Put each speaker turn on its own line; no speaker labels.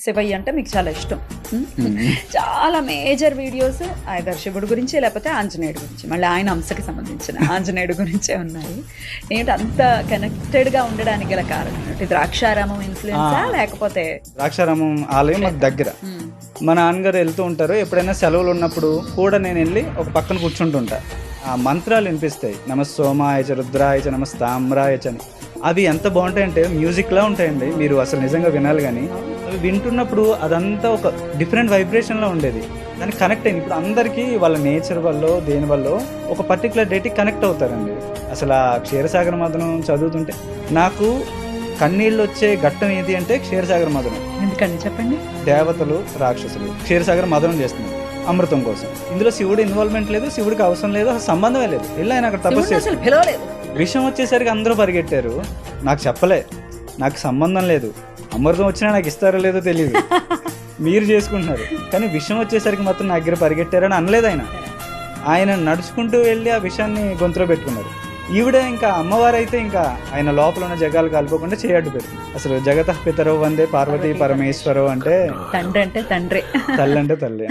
శివయ్య అంటే మీకు చాలా ఇష్టం. చాలా మేజర్ వీడియోస్ ఐదర్ శివుడు గురించి లేకపోతే ఆంజనేయుడు గురించి, మళ్ళీ ఆయన అంశకి సంబంధించిన ఆంజనేయుడు గురించే ఉన్నాయి. ఏంటి అంత కనెక్టెడ్గా ఉండడానికి గల కారణం ఏంటి? ద్రాక్షారామం ఇన్ఫ్లుయెన్సా లేకపోతే?
ద్రాక్షారామం ఆలయం మాకు దగ్గర. మా నాన్నగారు వెళ్తూ ఉంటారు, ఎప్పుడైనా సెలవులు ఉన్నప్పుడు కూడా నేను వెళ్ళి ఒక పక్కన కూర్చుంటుంటా. ఆ మంత్రాలు వినిపిస్తాయి, నమ సోమాయచ రుద్రాయచ నమ తామ్రాయచ అని. అవి ఎంత బాగుంటాయంటే మ్యూజిక్లా ఉంటాయండి, మీరు అసలు నిజంగా వినాలి. కానీ అవి వింటున్నప్పుడు అదంతా ఒక డిఫరెంట్ వైబ్రేషన్లో ఉండేది. దానికి కనెక్ట్ అయింది. ఇప్పుడు అందరికీ వాళ్ళ నేచర్ వల్ల దేని వల్ల ఒక పర్టికులర్ డేట్కి కనెక్ట్ అవుతారండి. అసలు ఆ క్షీరసాగర మదనం చదువుతుంటే నాకు కన్నీళ్ళు వచ్చే ఘట్టం ఏది అంటే క్షీరసాగర మదనం.
ఎందుకండి చెప్పండి.
దేవతలు రాక్షసులు క్షీరసాగర మదనం చేస్తున్నారు అమృతం కోసం. ఇందులో శివుడు ఇన్వాల్వ్మెంట్ లేదు, శివుడికి అవసరం లేదు, అసలు సంబంధమే లేదు. వెళ్ళి ఆయన అక్కడ తపస్సు చేస్తారు.
పిలవలేదు.
విషయం వచ్చేసరికి అందరూ పరిగెట్టారు, నాకు చెప్పలే, నాకు సంబంధం లేదు, అమృతం వచ్చినా నాకు ఇస్తారో లేదో తెలియదు, మీరు చేసుకుంటున్నారు. కానీ విషయం వచ్చేసరికి మాత్రం నా దగ్గర పరిగెట్టారని అనలేదు ఆయన. ఆయన నడుచుకుంటూ వెళ్ళి ఆ విషయాన్ని గొంతులో పెట్టుకున్నారు. ఈవిడ ఇంకా అమ్మవారైతే ఇంకా ఆయన లోపల ఉన్న జగాలు కాలిపోకుండా చేయడ్డు పెట్టింది. అసలు జగత పితరో వందే పార్వతీ పరమేశ్వరో అంటే
తండ్రి అంటే తండ్రి,
తల్లి అంటే తల్లి.